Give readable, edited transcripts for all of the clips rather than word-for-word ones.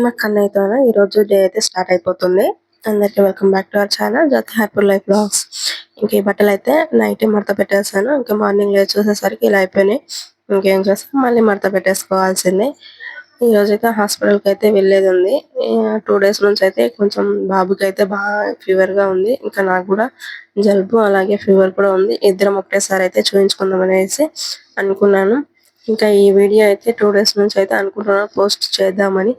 మా కన్నయ్యతోనే ఈరోజు డే అయితే స్టార్ట్ అయిపోతుంది. అందరికీ welcome back to our channel Jyothi happy life blogs. ఇంక ఈ బట్టలు అయితే నైట్ మడత పెట్టేసాను. ఇంకా మార్నింగ్ లేచి చూసేసరికి ఇలా అయిపోయినాయి. ఇంకేం చేస్తాం, మళ్ళీ మడత పెట్టేసుకోవాల్సిందే. ఈ రోజైతే హాస్పిటల్కి అయితే వెళ్ళేది ఉంది. 2 days నుంచి అయితే కొంచెం బాబుకి అయితే బాగా ఫీవర్ గా ఉంది. ఇంకా నాకు కూడా జలుబు అలాగే ఫీవర్ కూడా ఉంది. ఇద్దరం ఒకటేసారి అయితే చూపించుకుందాం అనేసి అనుకున్నాను. ఇంకా ఈ వీడియో అయితే 2 days నుంచి అయితే అనుకుంటున్నాను పోస్ట్ చేద్దామని.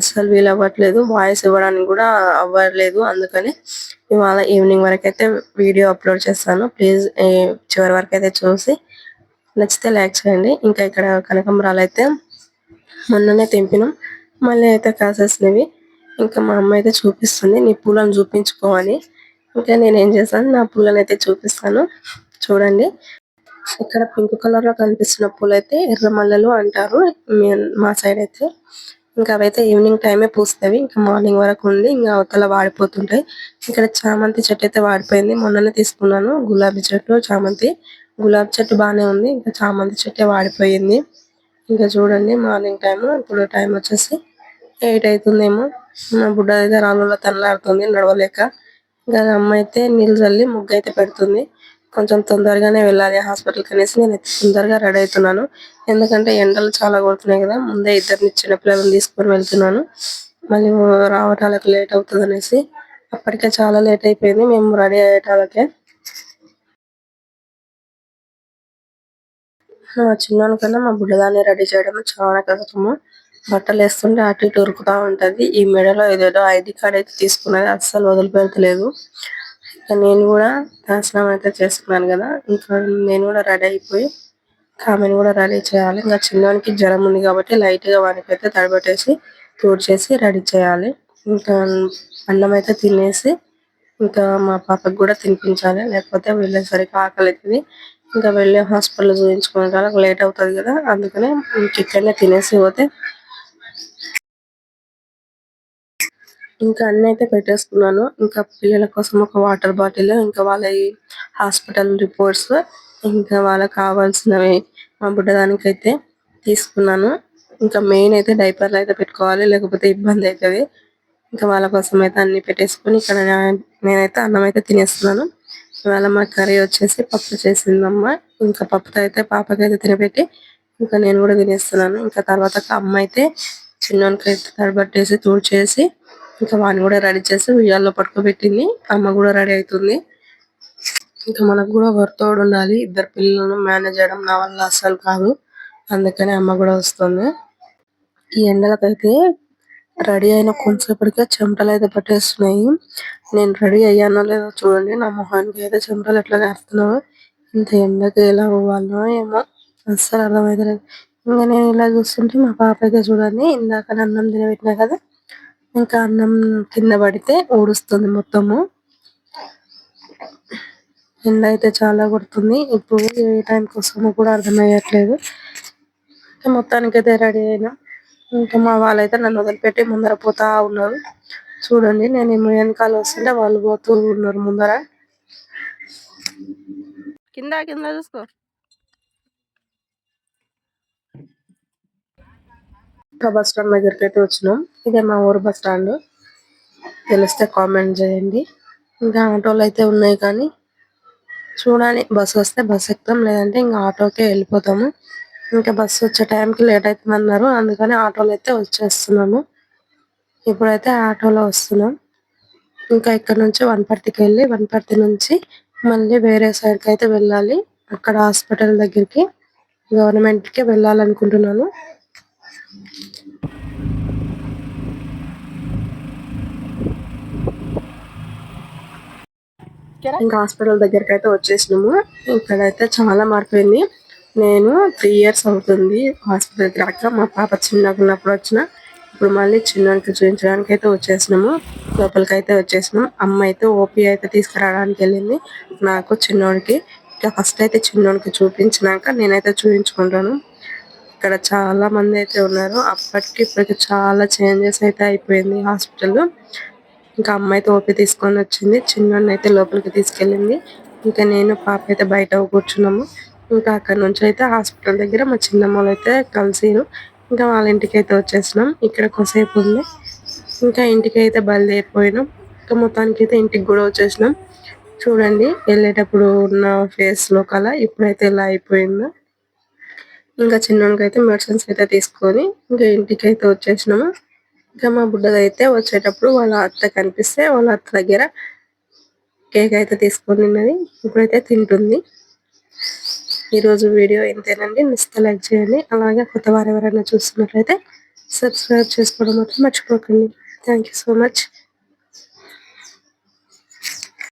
అసలు వీలు అవ్వట్లేదు, వాయిస్ ఇవ్వడానికి కూడా అవ్వలేదు. అందుకని ఇవాళ ఈవినింగ్ వరకు అయితే వీడియో అప్లోడ్ చేస్తాను. ప్లీజ్ చివరి వరకు అయితే చూసి నచ్చితే లైక్ చేయండి. ఇంకా ఇక్కడ కనకాంబరాలు అయితే మొన్ననే తెంపినాం, మళ్ళీ అయితే కాసేసినవి. ఇంకా మా అమ్మ అయితే చూపిస్తుంది, నీ పూలను చూపించుకోవాలి. ఇంకా నేను ఏం చేశాను, నా పూలను అయితే చూపిస్తాను చూడండి. ఇక్కడ పింక్ కలర్ లో కనిపిస్తున్న పూలు అయితే ఎర్ర మల్లెలు అంటారు మా సైడ్ అయితే. ఇంకా అవైతే ఈవినింగ్ టైమే పూస్తవి. ఇంకా మార్నింగ్ వరకు ఉండి ఇంకా అవతల వాడిపోతుంటాయి. ఇక్కడ చామంతి చెట్టు అయితే వాడిపోయింది, మొన్ననే తీసుకున్నాను. గులాబీ చెట్టు, చామంతి. గులాబీ చెట్టు బాగానే ఉంది, ఇంకా చామంతి చెట్టే వాడిపోయింది. ఇంకా చూడండి మార్నింగ్ టైం, ఇప్పుడు టైం వచ్చేసి 8 అవుతుందేమో. మా బుడ్డ అయితే రాళ్ళలో తనలాడుతుంది నడవలేక. ఇంకా అమ్మ అయితే నీళ్ళు చల్లి ముగ్గు అయితే పెడుతుంది. కొంచెం తొందరగానే వెళ్ళాలి హాస్పిటల్కి అనేసి నేను తొందరగా రెడీ అవుతున్నాను. ఎందుకంటే ఎండలు చాలా కొడుతున్నాయి కదా, ముందే ఇద్దరిని చిన్నపిల్లలను తీసుకొని వెళ్తున్నాను. మళ్ళీ రావటానికి లేట్ అవుతుంది అనేసి అప్పటికే చాలా లేట్ అయిపోయింది మేము రెడీ అయ్యేటాలకే. చిన్నాను కన్నా మా బుడ్డదాన్ని రెడీ చేయడం చాలా కష్టము. బట్టలు వేస్తుంటే అటు ఇటు ఉరుకుతా ఉంటది. ఈ మెడలో ఏదేదో ఐడి కార్డ్ అయితే తీసుకున్నది, అస్సలు వదిలిపెడతలేదు. ఇంకా నేను కూడా దర్శనం అయితే చేసుకున్నాను కదా, ఇంకా నేను కూడా రెడీ అయిపోయి ఆమెను కూడా రెడీ చేయాలి. ఇంకా చిన్నవానికి జ్వరం ఉంది కాబట్టి లైట్ గా వానికి అయితే తడబెట్టేసి చేసి రెడీ చేయాలి. ఇంకా అన్నం అయితే తినేసి ఇంకా మా పాపకు కూడా తినిపించాలి, లేకపోతే వెళ్ళేసరికి ఆకలి అవుతుంది. ఇంకా వెళ్ళి హాస్పిటల్ చూపించుకోవడానికి లేట్ అవుతుంది కదా, అందుకనే ఇక్కడనే తినేసి పోతే. ఇంకా అన్ని అయితే పెట్టేసుకున్నాను. ఇంకా పిల్లల కోసం ఒక వాటర్ బాటిల్, ఇంకా వాళ్ళ హాస్పిటల్ రిపోర్ట్స్, ఇంకా వాళ్ళకి కావాల్సినవి మా బుడ్డదానికి అయితే తీసుకున్నాను. ఇంకా మెయిన్ అయితే డైపర్లు అయితే పెట్టుకోవాలి, లేకపోతే ఇబ్బంది అవుతుంది. ఇంకా వాళ్ళ కోసం అయితే అన్ని పెట్టేసుకొని ఇక్కడ నేనైతే అన్నం అయితే తినేస్తున్నాను. ఇవాళ మా కర్రీ వచ్చేసి పప్పు చేసిందమ్మ. ఇంకా పప్పుతో అయితే పాపకైతే తినబెట్టి ఇంకా నేను కూడా తినేస్తున్నాను. ఇంకా తర్వాత అమ్మ అయితే చిన్నోనికి అయితే తడబట్టేసి చేసి ఇంకా వాడిని కూడా రెడీ చేసి ఉయ్యాల్లో పట్టుకోబెట్టింది. అమ్మ కూడా రెడీ అవుతుంది. ఇంకా మనకు కూడా తోడు ఉండాలి, ఇద్దరు పిల్లలను మేనేజ్ చేయడం నా వల్ల అస్సలు కాదు. అందుకని అమ్మ కూడా వస్తుంది. ఈ ఎండలకైతే రెడీ అయిన కొంచెంసేపటికే చెమటలు అయితే పట్టేస్తున్నాయి. నేను రెడీ అయ్యానో లేదో చూడండి, నా మొహానికి అయితే చెమటలు ఎట్లా కారుతున్నాయో. ఇంత ఎండకి ఎలా పోవాలో ఏమో అస్సలు అర్థమవుతలేదు. ఇంకా నేను ఇలా చూస్తుంటే మా పాప అయితే చూడండి, ఇందాక అన్నం తినబెట్టినా కదా, ఇంకా అన్నం కింద పడితే ఊడుస్తుంది మొత్తము. ఎండ అయితే చాలా కొడుతుంది. ఇప్పుడు ఏ టైంకి వస్తుందో కూడా అర్థమయ్యట్లేదు. మొత్తానికి అయితే రెడీ అయినా. ఇంకా మా వాళ్ళైతే నన్ను వదిలిపెట్టి ముందర పోతా ఉన్నారు. చూడండి నేను వెనకాల వస్తుంటే వాళ్ళు పోతూ ఉన్నారు ముందర. కింద కింద చూసుకో. బస్ స్టాండ్ దగ్గరికి అయితే వచ్చినాం. ఇదే మా ఊరు బస్ స్టాండ్, తెలిస్తే కామెంట్ చేయండి. ఇంకా ఆటోలు అయితే ఉన్నాయి కానీ చూడాలి, బస్సు వస్తే బస్సు ఎక్కుతాం, లేదంటే ఇంకా ఆటోకే వెళ్ళిపోతాము. ఇంకా బస్సు వచ్చే టైంకి లేట్ అవుతుంది అన్నారు, అందుకని ఆటోలో అయితే వచ్చేస్తున్నాము. ఇప్పుడైతే ఆటోలో వస్తున్నాం. ఇంకా ఇక్కడ నుంచి వనపర్తికి వెళ్ళి వనపర్తి నుంచి మళ్ళీ వేరే సైడ్కి అయితే వెళ్ళాలి. అక్కడ హాస్పిటల్ దగ్గరికి గవర్నమెంట్ కి వెళ్ళాలనుకుంటున్నాను. ఇంకా హాస్పిటల్ దగ్గరికి అయితే వచ్చేసినాము. ఇక్కడైతే చాలా మారిపోయింది. నేను 3 years అవుతుంది హాస్పిటల్కి రాక. మా పాప చిన్నగా ఉన్నప్పుడు వచ్చిన, ఇప్పుడు మళ్ళీ చిన్నకి చూపించడానికి అయితే వచ్చేసినాము. లోపలికి అయితే వచ్చేసినాం. అమ్మ అయితే ఓపీ అయితే తీసుకురావడానికి వెళ్ళింది, నాకు చిన్నోడికి. ఇంకా ఫస్ట్ అయితే చిన్నోడికి చూపించినాక నేనైతే చూపించుకుంటాను. ఇక్కడ చాలా మంది అయితే ఉన్నారు. అప్పటికి ఇప్పటికి చాలా చేంజెస్ అయితే అయిపోయింది హాస్పిటల్. ఇంకా అమ్మ అయితే ఓపీ తీసుకొని వచ్చింది, చిన్నోడిని అయితే లోపలికి తీసుకెళ్ళింది. ఇంకా నేను పాప అయితే బయట కూర్చున్నాము. ఇంకా అక్కడ నుంచి అయితే హాస్పిటల్ దగ్గర మా చిన్నమ్మ అయితే కలిసిరు. ఇంకా వాళ్ళ ఇంటికి అయితే వచ్చేసినాం. ఇక్కడ కొద్దిసేపు ఉండి ఇంకా ఇంటికి అయితే బయలుదేరిపోయినాం. ఇంకా మొత్తానికి అయితే ఇంటికి కూడా వచ్చేసినాం. చూడండి వెళ్ళేటప్పుడు ఉన్న ఫేస్ లో కల ఇప్పుడైతే ఇలా అయిపోయిందో. ఇంకా చిన్నోనికి అయితే మెడిసిన్స్ అయితే తీసుకొని ఇంకా ఇంటికి అయితే వచ్చేసినాము. ఇంకా మా బుడ్డదైతే వచ్చేటప్పుడు వాళ్ళ అత్త కనిపిస్తే వాళ్ళ అత్త దగ్గర కేక్ అయితే తీసుకొని ఉన్నది. ఇప్పుడైతే తింటుంది. ఈరోజు వీడియో ఇంతేనండి. నచ్చితే లైక్ చేయండి. అలాగే కొత్త వారు ఎవరైనా చూస్తున్నట్లయితే సబ్స్క్రైబ్ చేసుకోవడం మాత్రం మర్చిపోకండి. Thank you so much.